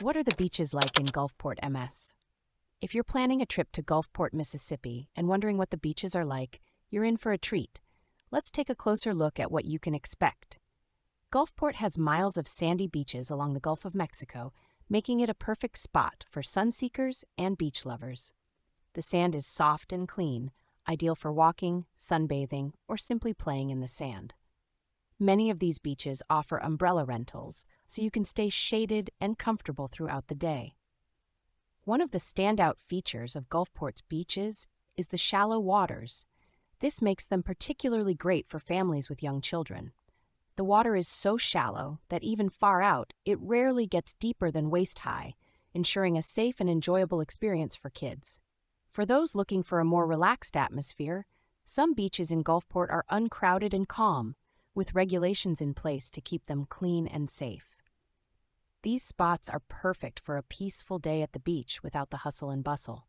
What are the beaches like in Gulfport, MS? If you're planning a trip to Gulfport, Mississippi, and wondering what the beaches are like, you're in for a treat. Let's take a closer look at what you can expect. Gulfport has miles of sandy beaches along the Gulf of Mexico, making it a perfect spot for sunseekers and beach lovers. The sand is soft and clean, ideal for walking, sunbathing, or simply playing in the sand. Many of these beaches offer umbrella rentals, so you can stay shaded and comfortable throughout the day. One of the standout features of Gulfport's beaches is the shallow waters. This makes them particularly great for families with young children. The water is so shallow that even far out, it rarely gets deeper than waist-high, ensuring a safe and enjoyable experience for kids. For those looking for a more relaxed atmosphere, some beaches in Gulfport are uncrowded and calm, with regulations in place to keep them clean and safe. These spots are perfect for a peaceful day at the beach without the hustle and bustle.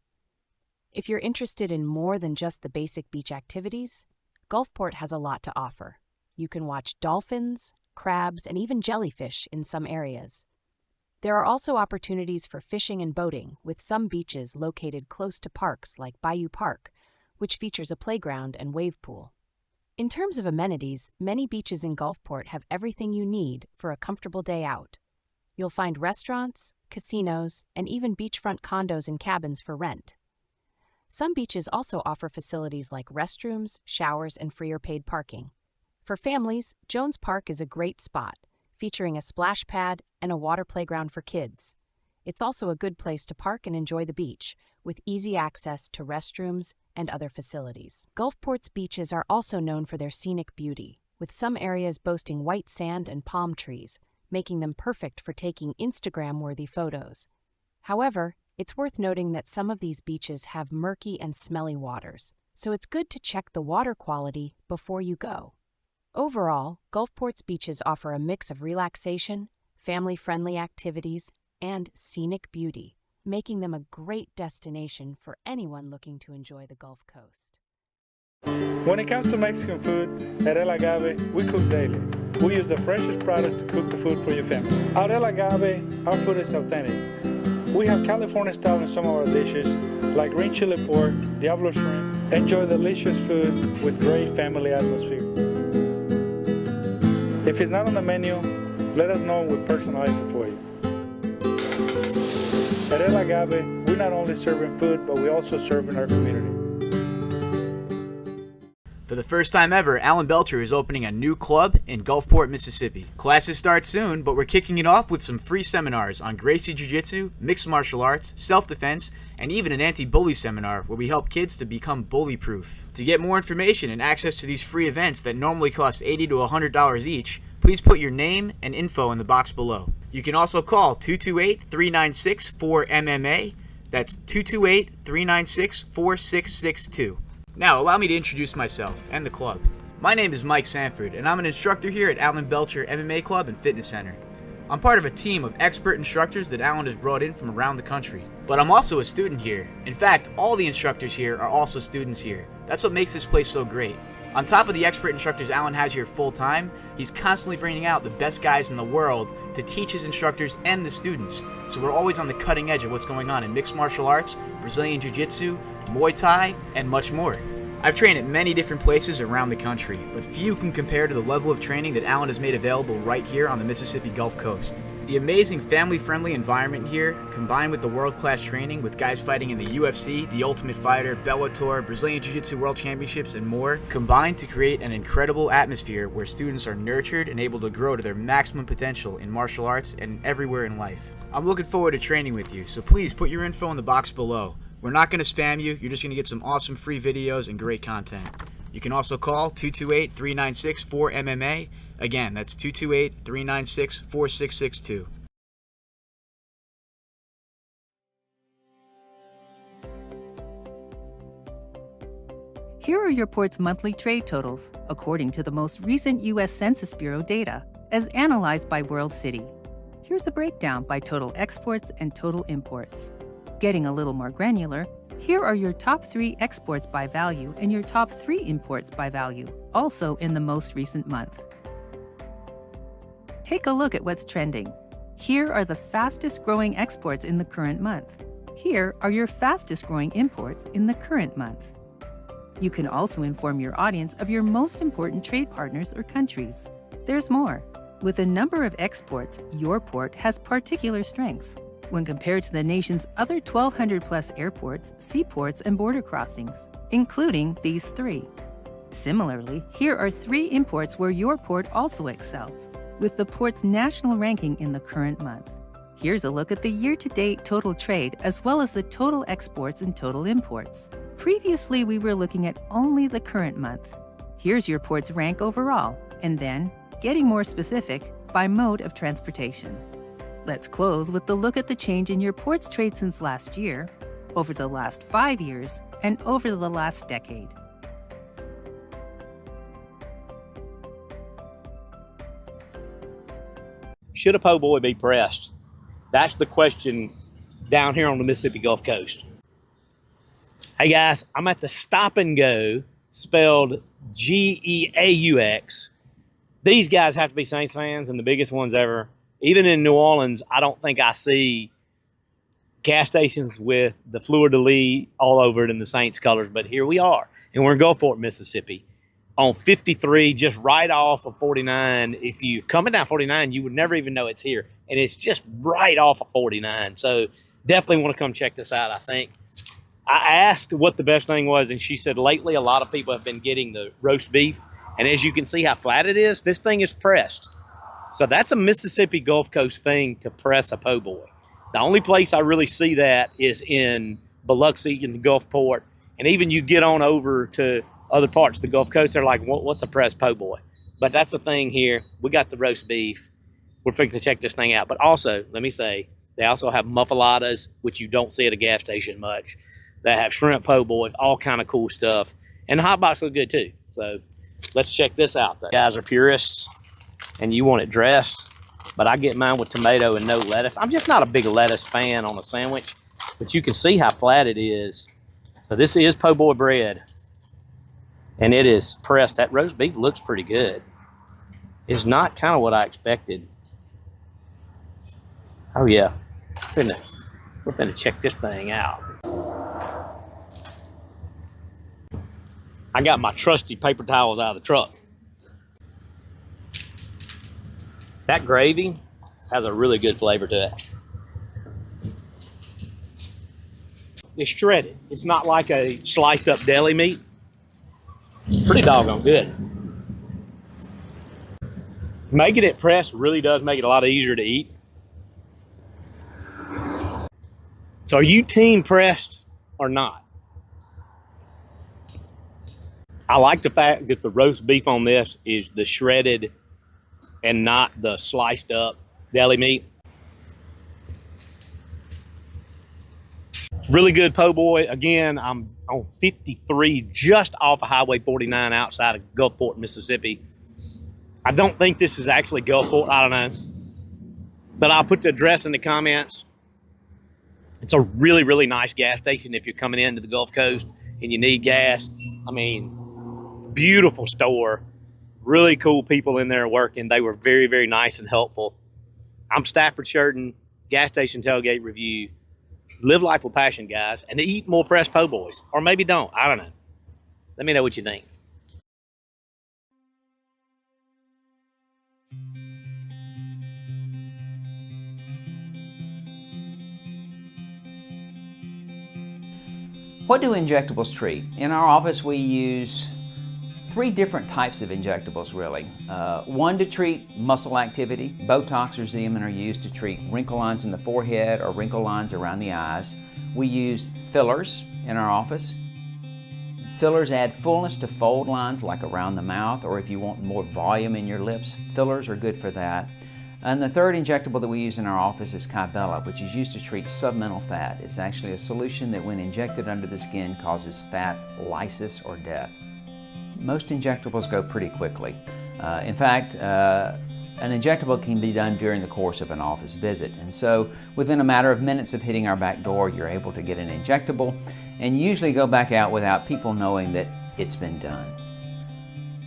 If you're interested in more than just the basic beach activities, Gulfport has a lot to offer. You can watch dolphins, crabs, and even jellyfish in some areas. There are also opportunities for fishing and boating, with some beaches located close to parks like Bayou Park, which features a playground and wave pool. In terms of amenities, many beaches in Gulfport have everything you need for a comfortable day out. You'll find restaurants, casinos, and even beachfront condos and cabins for rent. Some beaches also offer facilities like restrooms, showers, and free or paid parking. For families, Jones Park is a great spot, featuring a splash pad and a water playground for kids. It's also a good place to park and enjoy the beach, with easy access to restrooms and other facilities. Gulfport's beaches are also known for their scenic beauty, with some areas boasting white sand and palm trees, making them perfect for taking Instagram-worthy photos. However, it's worth noting that some of these beaches have murky and smelly waters, so it's good to check the water quality before you go. Overall, Gulfport's beaches offer a mix of relaxation, family-friendly activities, and scenic beauty, making them a great destination for anyone looking to enjoy the Gulf Coast. When it comes to Mexican food, at El Agave, we cook daily. We use the freshest products to cook the food for your family. At El Agave, our food is authentic. We have California style in some of our dishes, like green chili pork, Diablo shrimp. Enjoy delicious food with great family atmosphere. If it's not on the menu, let us know and we'll personalize it for you. At El Agave, we're not only serving food, but we also serve in our community. For the first time ever, Alan Belcher is opening a new club in Gulfport, Mississippi. Classes start soon, but we're kicking it off with some free seminars on Gracie Jiu-Jitsu, mixed martial arts, self-defense, and even an anti-bully seminar where we help kids to become bully-proof. To get more information and access to these free events that normally cost $80 to $100 each, please put your name and info in the box below. You can also call 228-396-4MMA. That's 228-396-4662. Now, allow me to introduce myself and the club. My name is Mike Sanford, and I'm an instructor here at Alan Belcher MMA Club and Fitness Center. I'm part of a team of expert instructors that Alan has brought in from around the country. But I'm also a student here. In fact, all the instructors here are also students here. That's what makes this place so great. On top of the expert instructors Alan has here full-time, he's constantly bringing out the best guys in the world to teach his instructors and the students. So we're always on the cutting edge of what's going on in mixed martial arts, Brazilian Jiu-Jitsu, Muay Thai, and much more. I've trained at many different places around the country, but few can compare to the level of training that Alan has made available right here on the Mississippi Gulf Coast. The amazing family-friendly environment here, combined with the world-class training with guys fighting in the UFC, The Ultimate Fighter, Bellator, Brazilian Jiu-Jitsu World Championships, and more, combine to create an incredible atmosphere where students are nurtured and able to grow to their maximum potential in martial arts and everywhere in life. I'm looking forward to training with you, so please put your info in the box below. We're not going to spam you, you're just going to get some awesome free videos and great content. You can also call 228-396-4MMA. Again, that's 228-396-4662. Here are your port's monthly trade totals, according to the most recent U.S. Census Bureau data, as analyzed by World City. Here's a breakdown by total exports and total imports. Getting a little more granular, here are your top 3 exports by value and your top 3 imports by value, also in the most recent month. Take a look at what's trending. Here are the fastest growing exports in the current month. Here are your fastest growing imports in the current month. You can also inform your audience of your most important trade partners or countries. There's more. With a number of exports, your port has particular strengths when compared to the nation's other 1,200 plus airports, seaports, and border crossings, including these 3. Similarly, here are 3 imports where your port also excels, with the port's national ranking in the current month. Here's a look at the year-to-date total trade as well as the total exports and total imports. Previously, we were looking at only the current month. Here's your port's rank overall, and then, getting more specific, by mode of transportation. Let's close with the look at the change in your port's trade since last year, over the last 5 years, and over the last decade. Should a po' boy be pressed? That's the question down here on the Mississippi Gulf Coast. Hey guys, I'm at the Stop and Go, spelled Geaux. These guys have to be Saints fans and the biggest ones ever. Even in New Orleans, I don't think I see gas stations with the fleur-de-lis all over it in the Saints colors, but here we are. And we're in Gulfport, Mississippi, on 53, just right off of 49. If you're coming down 49, you would never even know it's here. And it's just right off of 49. So definitely want to come check this out, I think. I asked what the best thing was, and she said lately a lot of people have been getting the roast beef. And as you can see how flat it is, this thing is pressed. So that's a Mississippi Gulf Coast thing to press a po' boy. The only place I really see that is in Biloxi and Gulfport. And even you get on over to other parts of the Gulf Coast, they're like, what's a pressed po' boy? But that's the thing here. We got the roast beef. We're fixing to check this thing out. But also, let me say, they also have muffulettas, which you don't see at a gas station much. They have shrimp po' boys, all kind of cool stuff. And the hot box look good too. So let's check this out. You guys are purists and you want it dressed, but I get mine with tomato and no lettuce. I'm just not a big lettuce fan on a sandwich, but you can see how flat it is. So this is po' boy bread. And it is pressed. That roast beef looks pretty good. It's not kind of what I expected. Oh yeah, we're gonna check this thing out. I got my trusty paper towels out of the truck. That gravy has a really good flavor to it. It's shredded. It's not like a sliced up deli meat. Pretty doggone good. Making it pressed really does make it a lot easier to eat. So are you team pressed or not? I like the fact that the roast beef on this is the shredded and not the sliced up deli meat. Really good po' boy. Again, I'm on 53, just off of Highway 49 outside of Gulfport, Mississippi. I don't think this is actually Gulfport. I don't know. But I'll put the address in the comments. It's a really, really nice gas station if you're coming into the Gulf Coast and you need gas. I mean, beautiful store. Really cool people in there working. They were very, very nice and helpful. I'm Stafford Sheridan, Gas Station Tailgate Review. Live life with passion, guys, and eat more pressed po' boys. Or maybe don't. I don't know. Let me know what you think. What do injectables treat? In our office, we use 3 different types of injectables, really. One to treat muscle activity. Botox or Xeomin are used to treat wrinkle lines in the forehead or wrinkle lines around the eyes. We use fillers in our office. Fillers add fullness to fold lines like around the mouth, or if you want more volume in your lips, fillers are good for that. And the third injectable that we use in our office is Kybella, which is used to treat submental fat. It's actually a solution that when injected under the skin causes fat lysis or death. Most injectables go pretty quickly. In fact, an injectable can be done during the course of an office visit. And so within a matter of minutes of hitting our back door, you're able to get an injectable and usually go back out without people knowing that it's been done.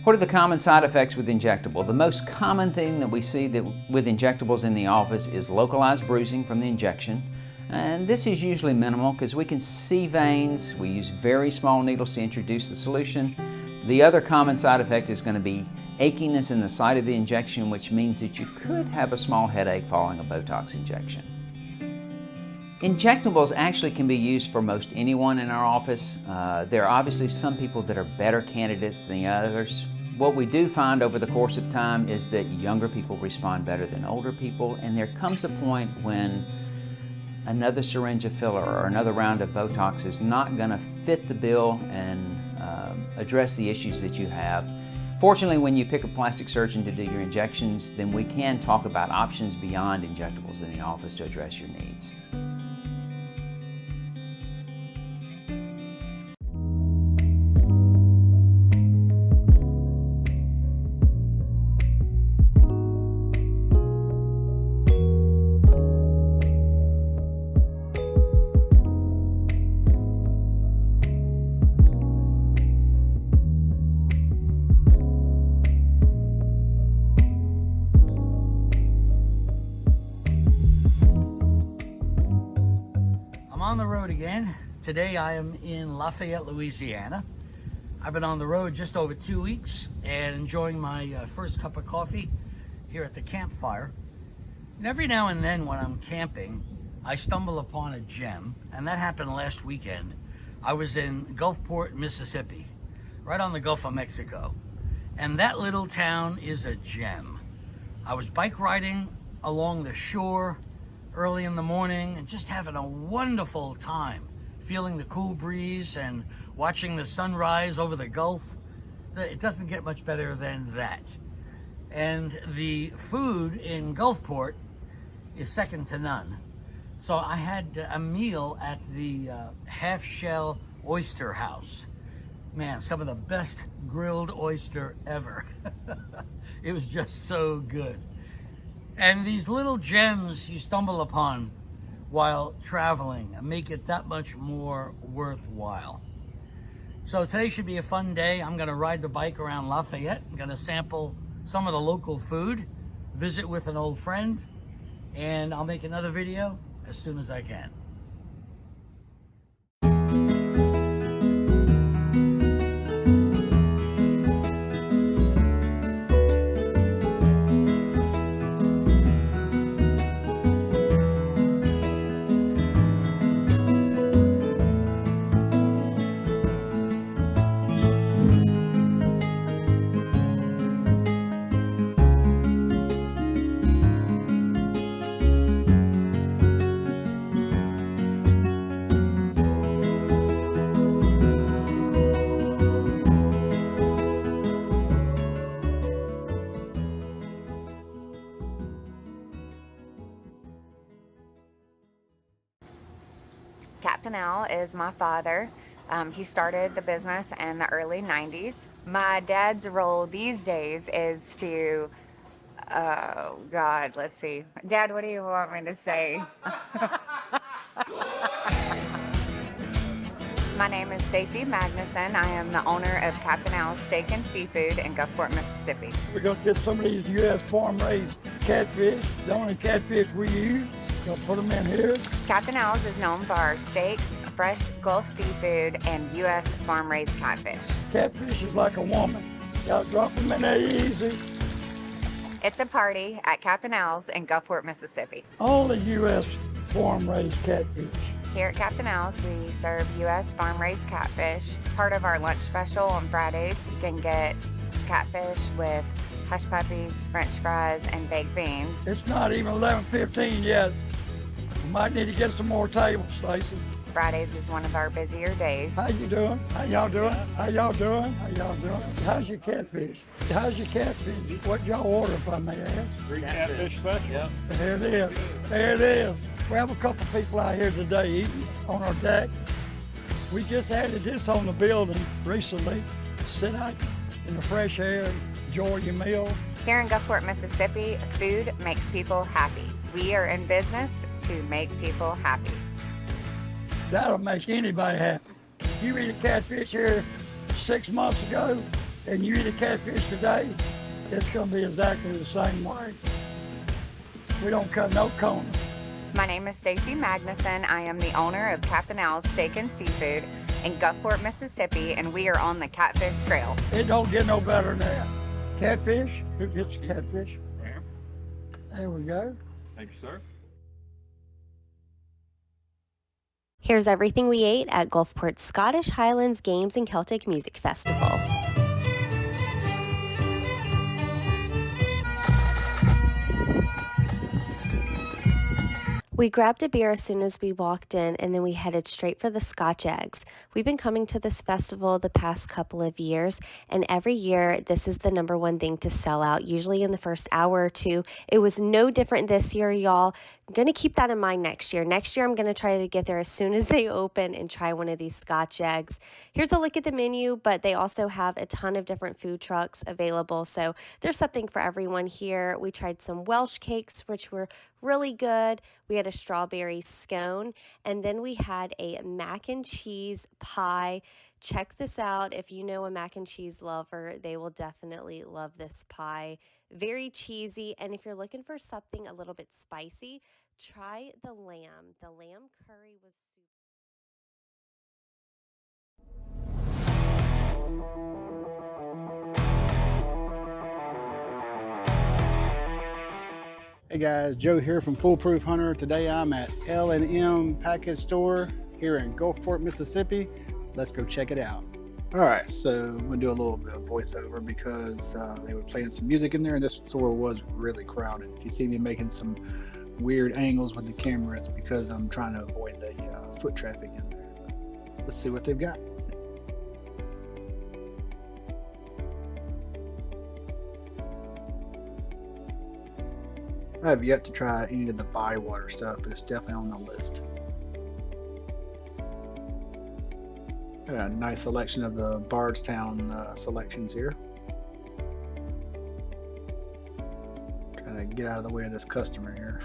What are the common side effects with injectable? The most common thing that we see with injectables in the office is localized bruising from the injection. And this is usually minimal because we can see veins. We use very small needles to introduce the solution. The other common side effect is going to be achiness in the site of the injection, which means that you could have a small headache following a Botox injection. Injectables actually can be used for most anyone in our office. There are obviously some people that are better candidates than others. What we do find over the course of time is that younger people respond better than older people, and there comes a point when another syringe of filler or another round of Botox is not going to fit the bill and address the issues that you have. Fortunately, when you pick a plastic surgeon to do your injections, then we can talk about options beyond injectables in the office to address your needs. On the road again. Today I am in Lafayette, Louisiana. I've been on the road just over 2 weeks and enjoying my first cup of coffee here at the campfire. And every now and then when I'm camping, I stumble upon a gem, and that happened last weekend. I was in Gulfport, Mississippi, right on the Gulf of Mexico. And that little town is a gem. I was bike riding along the shore early in the morning and just having a wonderful time, feeling the cool breeze and watching the sunrise over the Gulf. It doesn't get much better than that. And the food in Gulfport is second to none. So I had a meal at the Half Shell Oyster House. Man, some of the best grilled oyster ever. It was just so good. And these little gems you stumble upon while traveling make it that much more worthwhile. So today should be a fun day. I'm gonna ride the bike around Lafayette. I'm gonna sample some of the local food, visit with an old friend, and I'll make another video as soon as I can. Captain Al is my father. He started the business in the early 90s. My dad's role these days is to, oh God, let's see. Dad, what do you want me to say? My name is Stacy Magnuson. I am the owner of Captain Al's Steak and Seafood in Gulfport, Mississippi. We're going to get some of these U.S. farm-raised catfish, the only catfish we use. We'll put them in here. Captain Al's is known for our steaks, fresh Gulf seafood, and U.S. farm-raised catfish. Catfish is like a woman. Got to drop them in there easy. It's a party at Captain Al's in Gulfport, Mississippi. Only U.S. farm-raised catfish. Here at Captain Al's, we serve U.S. farm-raised catfish. Part of our lunch special on Fridays, you can get catfish with hush puppies, French fries, and baked beans. It's not even 11:15 yet. We might need to get some more tables, Stacy. Fridays is one of our busier days. How you doing? How y'all doing? How y'all doing? How y'all doing? How's your catfish? How's your catfish? What y'all order, if I may ask? 3 catfish special. Yep. There it is. There it is. We have a couple people out here today eating on our deck. We just added this on the building recently. Sit out in the fresh air, enjoy your meal. Here in Gulfport, Mississippi, food makes people happy. We are in business to make people happy. That'll make anybody happy. You eat a catfish here 6 months ago, and you eat a catfish today, it's gonna be exactly the same way. We don't cut no corners. My name is Stacy Magnuson. I am the owner of Captain Al's Steak and Seafood in Gulfport, Mississippi, and we are on the Catfish Trail. It don't get no better than that. Catfish, who gets the catfish? There we go. Thank you, sir. Here's everything we ate at Gulfport's Scottish Highlands Games and Celtic Music Festival. We grabbed a beer as soon as we walked in, and then we headed straight for the Scotch eggs. We've been coming to this festival the past couple of years, and every year this is the number one thing to sell out, usually in the first hour or two. It was no different this year, y'all. I'm going to keep that in mind next year. Next year, I'm going to try to get there as soon as they open and try one of these Scotch eggs. Here's a look at the menu, but they also have a ton of different food trucks available, so there's something for everyone here. We tried some Welsh cakes, which were really good. We had a strawberry scone, and then we had a mac and cheese pie. Check this out. If you know a mac and cheese lover, they will definitely love this pie. Very cheesy, and if you're looking for something a little bit spicy, try the lamb. The lamb curry was Hey guys, Joe here from Foolproof Hunter. Today I'm at L&M Package Store here in Gulfport, Mississippi. Let's go check it out. All right, so I'm gonna do a little bit of voiceover because they were playing some music in there, and this store was really crowded. If you see me making some weird angles with the camera, it's because I'm trying to avoid the foot traffic in there. Let's see what they've got. I have yet to try any of the Bywater stuff, but it's definitely on the list. Got a nice selection of the Bardstown selections here. Trying to get out of the way of this customer here.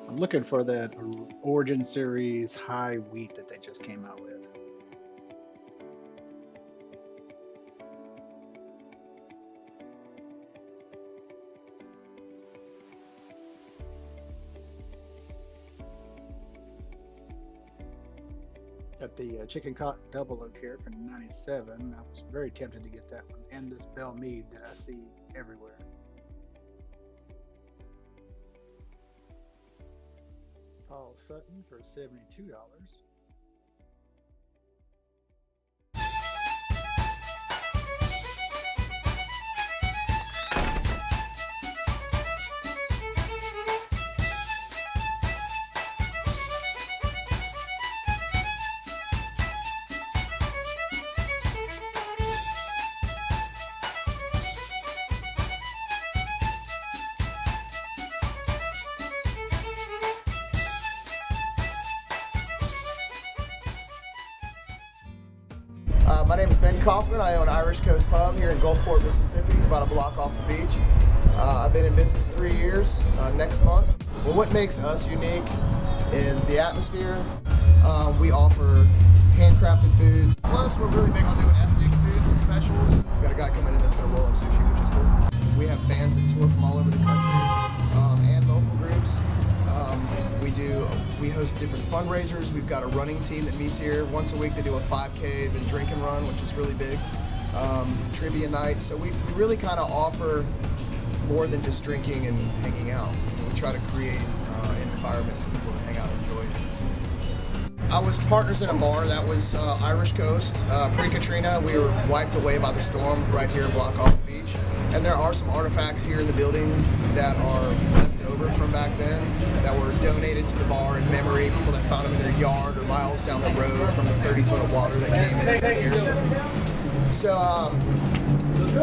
I'm looking for that Origin Series high wheat that they just came out with. Got the chicken cock double oak here for $97. I was very tempted to get that one, and this Bell Mead that I see everywhere. Paul Sutton for $72. My name is Ben Kaufman. I own Irish Coast Pub here in Gulfport, Mississippi, about a block off the beach. I've been in business 3 years next month. Well, what makes us unique is the atmosphere. We offer handcrafted foods. Plus, we're really big on doing ethnic foods and specials. We've got a guy coming in that's going to roll up sushi, which is cool. We have bands that tour from all over the country and local groups. We host different fundraisers. We've got a running team that meets here once a week. They do a 5K and drink and run, which is really big. Trivia nights. So we really kind of offer more than just drinking and hanging out. We try to create an environment for people to hang out and enjoy it. I was partners in a bar that was Irish Coast. Pre-Katrina, we were wiped away by the storm right here, block off the beach. And there are some artifacts here in the building that are left over from back then that were donated to the bar in memory. People that found them in their yard or miles down the road from the 30 foot of water that came in here. So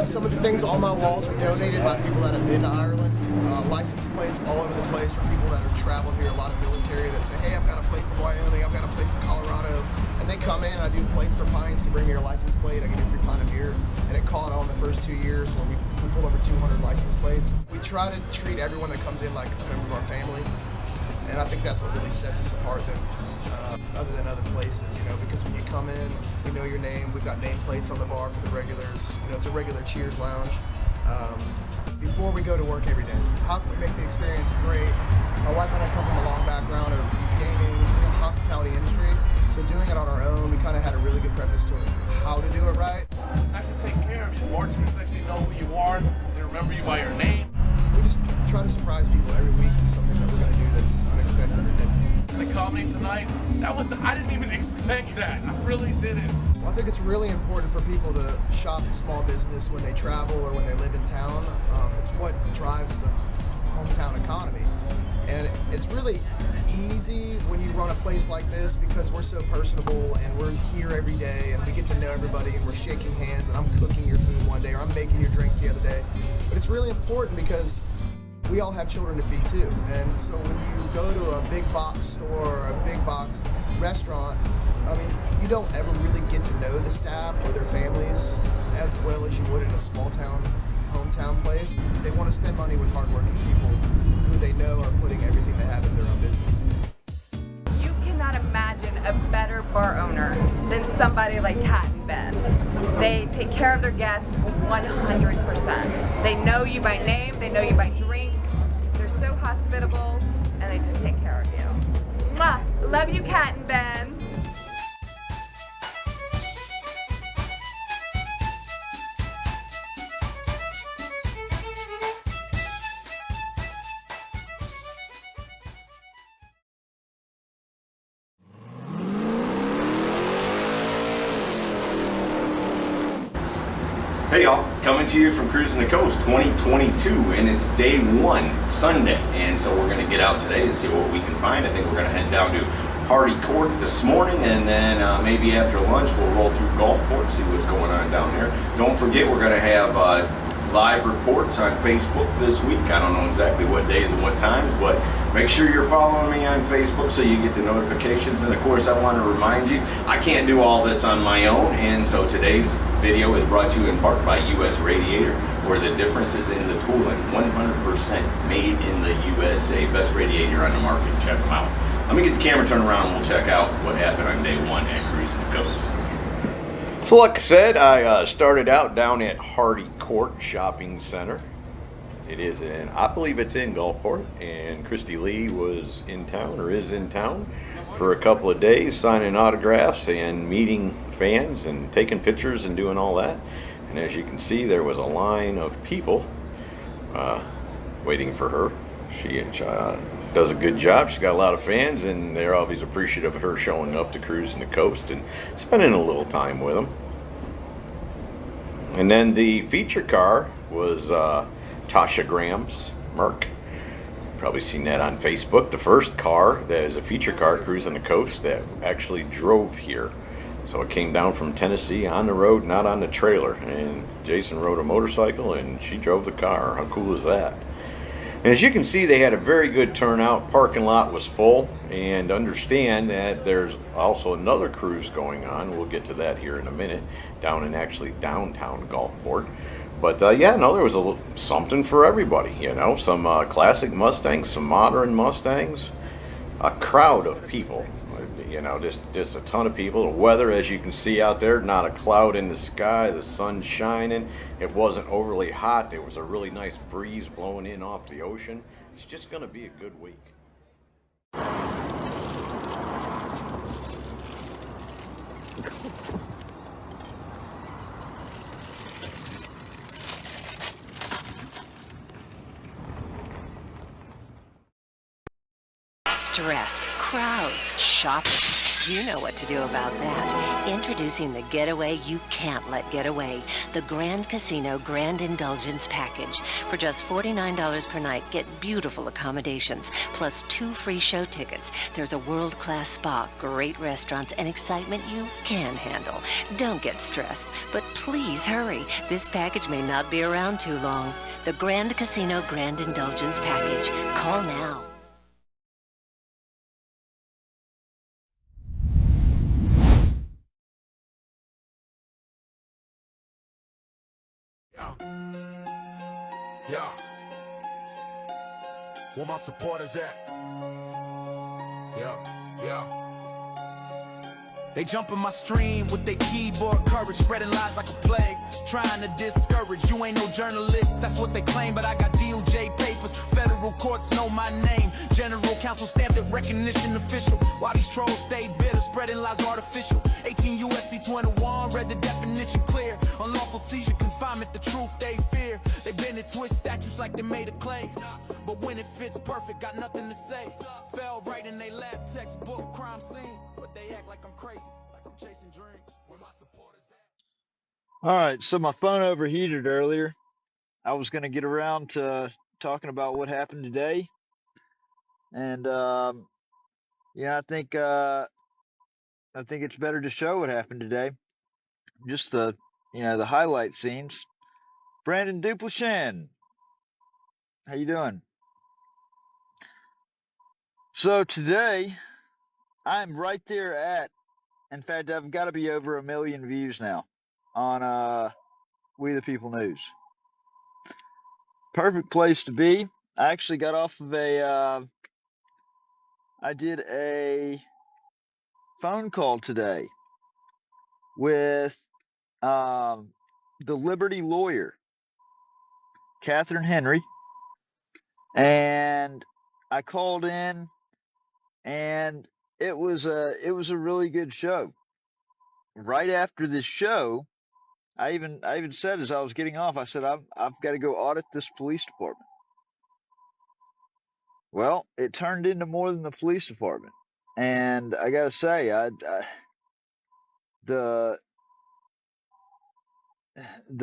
some of the things on my walls were donated by people that have been to Ireland. License plates all over the place for people that have traveled here, a lot of military that say, hey, I've got a plate from Wyoming, I've got a plate from Colorado. And they come in, I do plates for pints, you bring me your license plate, I get a free pint of beer. And it caught on the first 2 years when we pulled over 200 license plates. We try to treat everyone that comes in like a member of our family. And I think that's what really sets us apart, that other than other places, because when you come in, we know your name. We've got nameplates on the bar for the regulars. It's a regular Cheers lounge. Before we go to work every day, how can we make the experience great? My wife and I come from a long background of gaming, hospitality industry, so doing it on our own, we kind of had a really good preface to how to do it right. Actually take care of you. Bartenders actually know who you are. They remember you by your name. We just try to surprise people every week with something that we're going to do that's unexpected or different. The comedy tonight, I didn't even expect that. I really didn't. Well, I think it's really important for people to shop small business when they travel or when they live in town. It's what drives the hometown economy. And it's really easy when you run a place like this because we're so personable and we're here every day and we get to know everybody and we're shaking hands and I'm cooking your food one day or I'm making your drinks the other day. But it's really important because we all have children to feed too. And so when you go to a big box store or a big box restaurant, you don't ever really get to know the staff or their families as well as you would in a small town, hometown place. They want to spend money with hardworking people who they know are putting everything they have in their own business. You cannot imagine a better bar owner than somebody like Kat and Ben. They take care of their guests 100%. They know you by name, they know you by drink. They're so hospitable, and they just take care of you. Mwah! Love you, Kat and Ben. Hey y'all, coming to you from Cruising the Coast 2022, and it's day one, Sunday, and so we're going to get out today and see what we can find. I think we're going to head down to Hardy Court this morning, and then maybe after lunch we'll roll through Gulfport, see what's going on down there. Don't forget we're going to have live reports on Facebook this week. I don't know exactly what days and what times, but make sure you're following me on Facebook so you get the notifications. And of course, I want to remind you, I can't do all this on my own, and so today's video is brought to you in part by US Radiator, where the difference is in the tooling. 100% made in the USA. Best radiator on the market. Check them out. Let me get the camera turned around and we'll check out what happened on day one at Cruising the Coast. So like I said, I started out down at Hardy Court Shopping Center. It is I believe it's in Gulfport, and Christy Lee was in town, or is in town, for a couple of days, signing autographs and meeting fans and taking pictures and doing all that. And as you can see, there was a line of people waiting for her. She does a good job. She's got a lot of fans, and they're always appreciative of her showing up to Cruising the Coast and spending a little time with them. And then the feature car was Tasha Graham's Merc. Probably seen that on Facebook. The first car that is a feature car Cruising the Coast that actually drove here. So it came down from Tennessee on the road, not on the trailer. And Jason rode a motorcycle and she drove the car. How cool is that? And as you can see, they had a very good turnout. Parking lot was full. And understand that there's also another cruise going on. We'll get to that here in a minute, down in actually downtown Gulfport. But yeah, no, there was something for everybody, you know. Some classic Mustangs, some modern Mustangs, a crowd of people, you know, just a ton of people. The weather, as you can see out there, not a cloud in the sky, the sun's shining. It wasn't overly hot. There was a really nice breeze blowing in off the ocean. It's just going to be a good week. Stress, crowds, shopping. You know what to do about that. Introducing the getaway you can't let get away. The Grand Casino Grand Indulgence Package. For just $49 per night, get beautiful accommodations, plus 2 free show tickets. There's a world-class spa, great restaurants, and excitement you can handle. Don't get stressed, but please hurry. This package may not be around too long. The Grand Casino Grand Indulgence Package. Call now. Yeah. Where my supporters at? Yeah, yeah. They jump in my stream with their keyboard courage, spreading lies like a plague, trying to discourage. You ain't no journalist, that's what they claim, but I got DOJ papers. Federal courts know my name. General counsel stamped it recognition official. While these trolls stay bitter, spreading lies artificial. 18 USC 21, read the definition clear. Unlawful seizure, confinement, the truth they fear. They bend and twist statutes like they made of clay, but when it fits perfect, got nothing to say. Fell right in they lab textbook crime scene, but they act like I'm crazy, like I'm chasing dreams. Where my supporters at? All right, so my phone overheated earlier. I was going to get around to talking about what happened today, and yeah, I think it's better to show what happened today. Just the highlight scenes. Brandon Duplichan, how you doing? So today, I'm right there at. In fact, I've got to be over 1 million views now on We the People News. Perfect place to be. I actually got off of I did a phone call today with the Liberty lawyer, Catherine Henry, and I called in, and it was a really good show. Right after this show, I even said as I was getting off, I said I've got to go audit this police department. Well, it turned into more than the police department, and I gotta say, the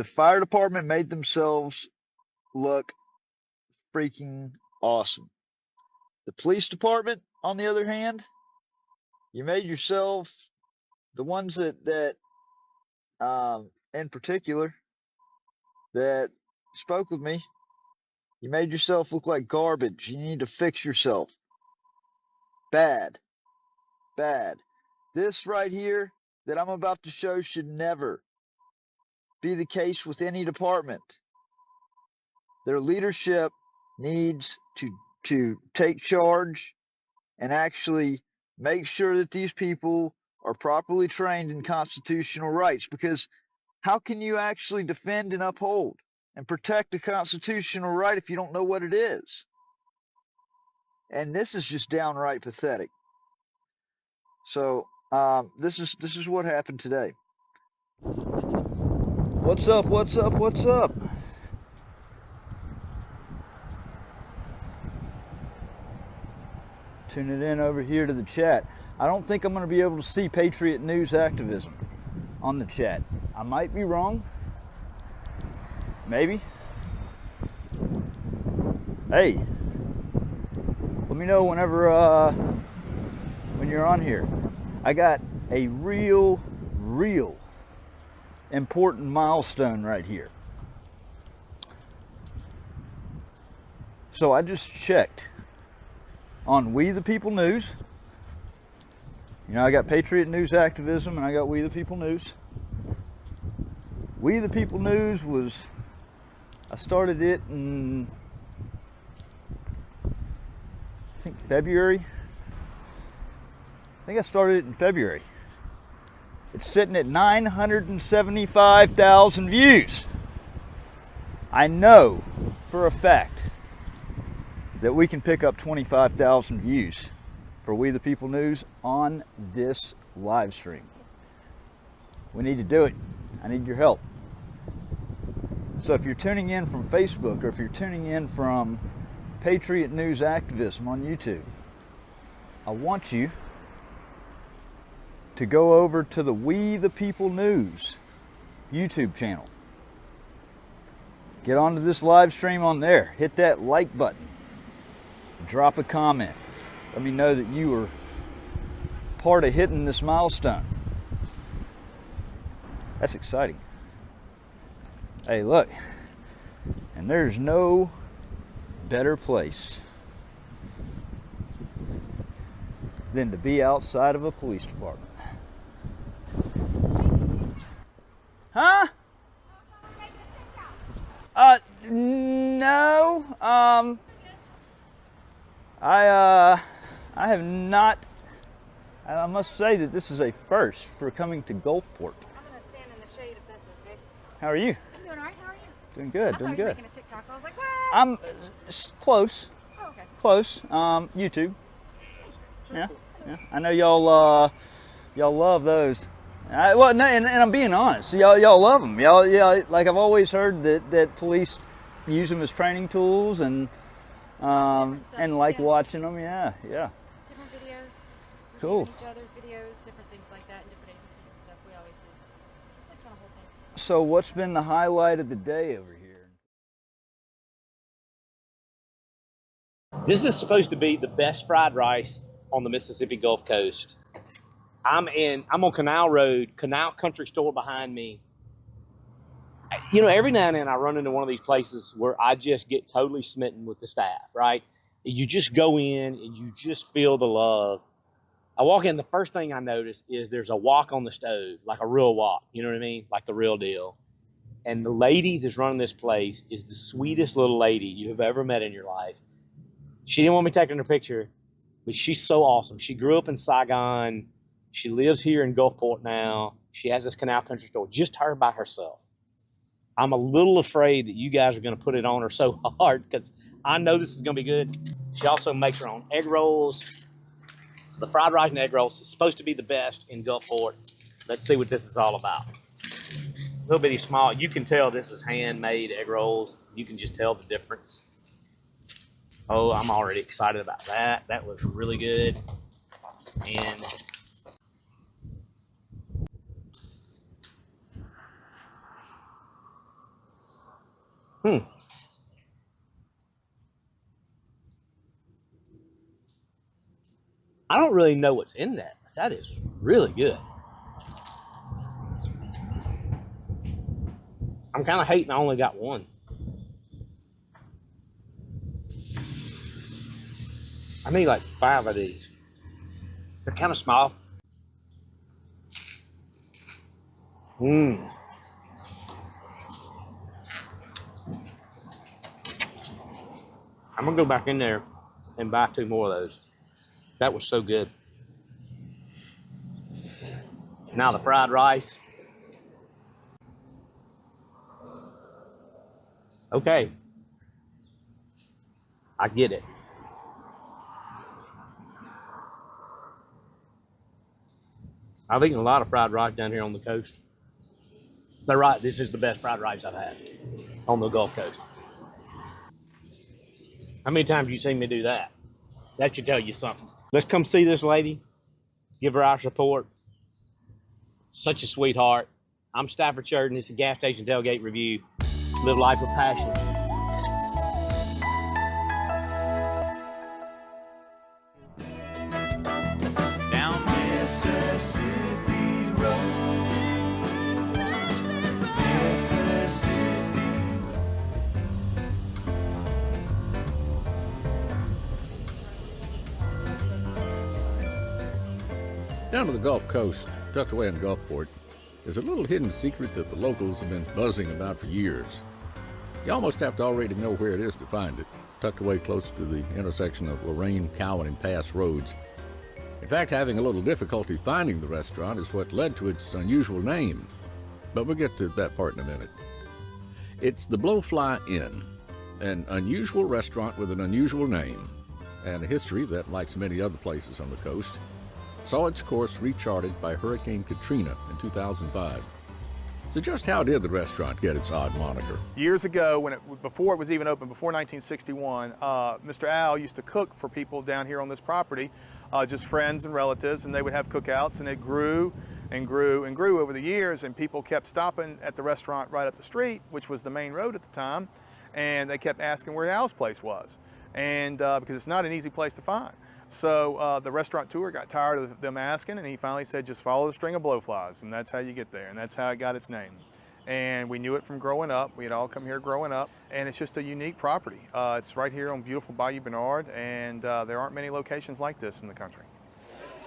fire department made themselves look freaking awesome. The police department, on the other hand, you made yourself, the ones that in particular that spoke with me, you made yourself look like garbage. You need to fix yourself. Bad. Bad. This right here that I'm about to show should never be the case with any department. Their leadership needs to take charge and actually make sure that these people are properly trained in constitutional rights, because how can you actually defend and uphold and protect a constitutional right if you don't know what it is? And this is just downright pathetic. So this is what happened today. What's up? What's up? What's up? Tuning in over here to the chat. I don't think I'm going to be able to see Patriot News activism on the chat. I might be wrong. Maybe. Hey, let me know whenever when you're on here. I got a real important milestone right here. So I just checked on We the People News. You know, I got Patriot News Activism and I got We the People News. We the People News I started it in, I think February. I think I started it in February. It's sitting at 975,000 views. I know for a fact that we can pick up 25,000 views for We the People News on this live stream. We need to do it. I need your help. So if you're tuning in from Facebook, or if you're tuning in from Patriot News Activism on YouTube, I want you to go over to the We the People News YouTube channel. Get onto this live stream on there. Hit that like button. Drop a comment. Let me know that you were part of hitting this milestone. That's exciting. Hey, look. And there's no better place than to be outside of a police department. Huh? No. I have not I must say that this is a first for coming to Gulfport. I'm going to stand in the shade if that's okay. How are you? I'm doing all right. How are you? Doing good, I doing thought you were good. making a TikTok. I was like, what? I'm close. Oh, okay. Close. YouTube. Yeah, yeah. I know y'all love those. Well, no, and I'm being honest. Y'all love them. Yeah. Like I've always heard that police use them as training tools and like watching them. Yeah. Different videos. Cool. Each other's videos, different things like that, and different agencies and stuff. We always do. Like kind of whole thing. So what's been the highlight of the day over here? This is supposed to be the best fried rice on the Mississippi Gulf Coast. I'm on Canal Road, Canal Country Store behind me. You know, every now and then I run into one of these places where I just get totally smitten with the staff, right? You just go in and you just feel the love. I walk in, the first thing I notice is there's a wok on the stove, like a real wok, you know what I mean? Like the real deal. And the lady that's running this place is the sweetest little lady you have ever met in your life. She didn't want me taking her picture, but she's so awesome. She grew up in Saigon. She lives here in Gulfport now. She has this Canal Country Store, just her by herself. I'm a little afraid that you guys are going to put it on her so hard because I know this is going to be good. She also makes her own egg rolls. So the fried rice and egg rolls is supposed to be the best in Gulfport. Let's see what this is all about. A little bitty small. You can tell this is handmade egg rolls. You can just tell the difference. Oh, I'm already excited about that. That looks really good. And I don't really know what's in that. That is really good. I'm kind of hating I only got one. I need like 5 of these. They're kind of small. I'm gonna go back in there and buy 2 more of those. That was so good. Now the fried rice. Okay. I get it. I've eaten a lot of fried rice down here on the coast. They're right, this is the best fried rice I've had on the Gulf Coast. How many times have you seen me do that? That should tell you something. Let's come see this lady. Give her our support. Such a sweetheart. I'm Stafford Sheridan. It's a Gas Station Tailgate Review. Live life with passion. Down Mississippi Road. Mississippi. Down to the Gulf Coast, tucked away in Gulfport, is a little hidden secret that the locals have been buzzing about for years. You almost have to already know where it is to find it, tucked away close to the intersection of Lorraine, Cowan, and Pass roads. In fact, having a little difficulty finding the restaurant is what led to its unusual name. But we'll get to that part in a minute. It's the Blowfly Inn, an unusual restaurant with an unusual name, and a history that, like so many other places on the coast, saw its course recharted by Hurricane Katrina in 2005. So just how did the restaurant get its odd moniker? Years ago, before it was even open, before 1961, Mr. Al used to cook for people down here on this property, just friends and relatives, and they would have cookouts, and it grew and grew and grew over the years, and people kept stopping at the restaurant right up the street, which was the main road at the time, and they kept asking where Al's place was, and because it's not an easy place to find. So the restaurateur got tired of them asking, and he finally said, just follow the string of blowflies, and that's how you get there, and that's how it got its name. And we knew it from growing up. We had all come here growing up, and it's just a unique property. It's right here on beautiful Bayou Bernard, and there aren't many locations like this in the country.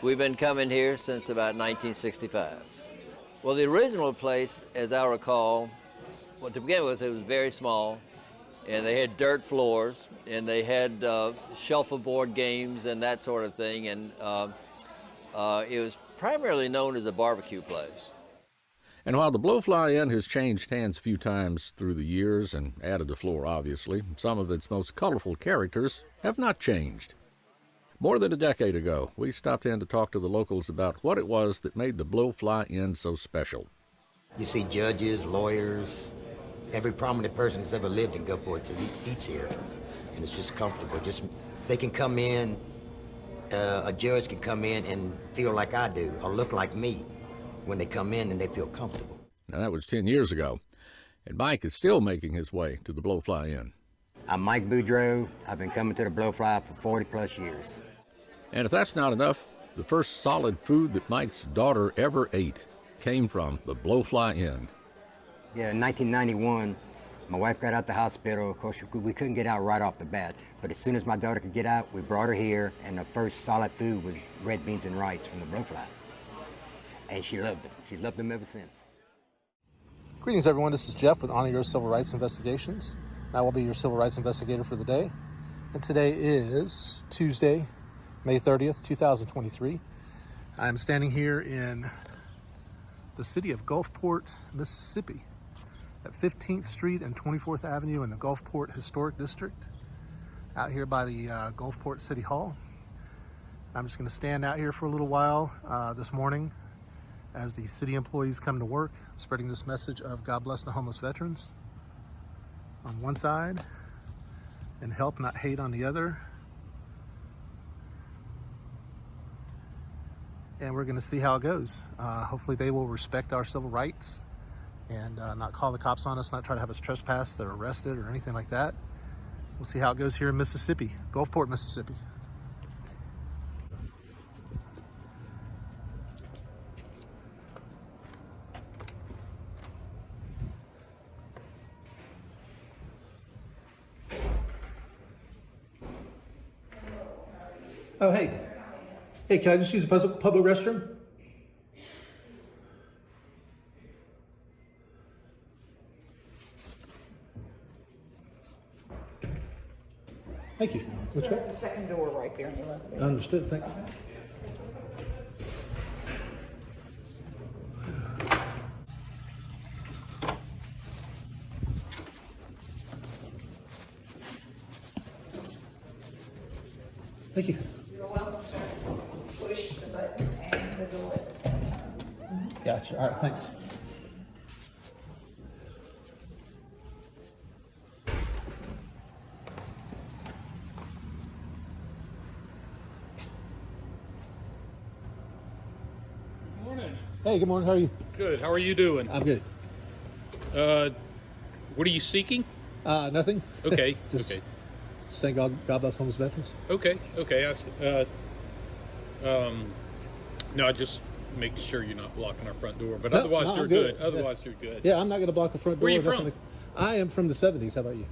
We've been coming here since about 1965. Well, the original place, as I recall, well, to begin with, it was very small, and they had dirt floors, and they had shuffleboard games and that sort of thing. And It was primarily known as a barbecue place. And while the Blowfly Inn has changed hands a few times through the years and added the floor, obviously, some of its most colorful characters have not changed. More than a decade ago, we stopped in to talk to the locals about what it was that made the Blowfly Inn so special. You see judges, lawyers, every prominent person that's ever lived in Gulfport eats here. And it's just comfortable. They can come in, a judge can come in and feel like I do, or look like me when they come in and they feel comfortable. Now, that was 10 years ago, and Mike is still making his way to the Blowfly Inn. I'm Mike Boudreau. I've been coming to the Blowfly for 40 plus years. And if that's not enough, the first solid food that Mike's daughter ever ate came from the Blowfly Inn. Yeah, in 1991, my wife got out the hospital. Of course, we couldn't get out right off the bat. But as soon as my daughter could get out, we brought her here, and the first solid food was red beans and rice from the Blowfly. And she loved them. She's loved them ever since. Greetings, everyone. This is Jeff with Honor Your Civil Rights Investigations. I will be your civil rights investigator for the day. And today is Tuesday, May 30th, 2023. I'm standing here in the city of Gulfport, Mississippi, at 15th Street and 24th Avenue in the Gulfport Historic District, out here by the Gulfport City Hall. I'm just going to stand out here for a little while this morning as the city employees come to work, spreading this message of God bless the homeless veterans on one side and help, not hate, on the other. And we're going to see how it goes. Hopefully they will respect our civil rights and not call the cops on us, not try to have us trespassed or arrested or anything like that. We'll see how it goes here in Mississippi, Gulfport, Mississippi. Oh, hey. Hey, can I just use a public restroom? Thank you. Which way? The second door right there on your left. Understood, thanks. Thank you. You're welcome, sir. Push the button and the door at the same time. Gotcha. All right, thanks. Morning. Hey, good morning. How are you? Good. How are you doing? I'm good. What are you seeking? Nothing. Okay. Just okay. saying God bless homeless veterans. Okay. Okay. No, just make sure you're not blocking our front door. But otherwise, you're good. Otherwise, you're good. Yeah, I'm not going to block the front door. Where are you from? I am from the 70s. How about you?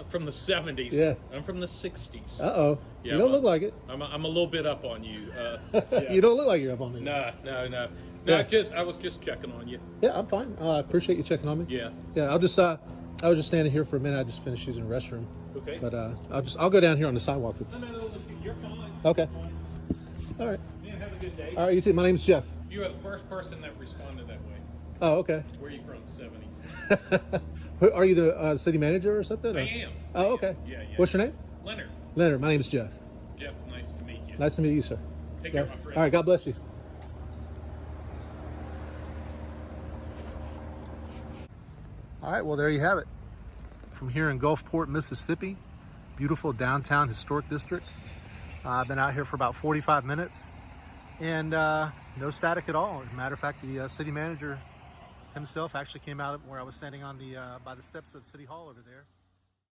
From the 70s. Yeah. I'm from the 60s. Uh-oh. Yeah, you don't look like it. I'm a little bit up on you. Yeah. You don't look like you're up on me. No. Yeah. I was just checking on you. Yeah, I'm fine. I appreciate you checking on me. Yeah. Yeah, I was just standing here for a minute. I just finished using the restroom. Okay. But I'll go down here on the sidewalk. No, you're fine. Okay. All right. Man, have a good day. All right, you too. My name's Jeff. You are the first person that responded that way. Oh, okay. Where are you from? 70? Are you the city manager or something? Or? I am. Oh, okay. Yeah. What's your name? Leonard. Leonard. My name's Jeff. Jeff, nice to meet you. Nice to meet you, sir. Take care, my friend. All right, God bless you. All right, well, there you have it. From here in Gulfport, Mississippi, beautiful downtown historic district. I've been out here for about 45 minutes and no static at all. As a matter of fact, the city manager himself actually came out where I was standing on by the steps of City Hall over there.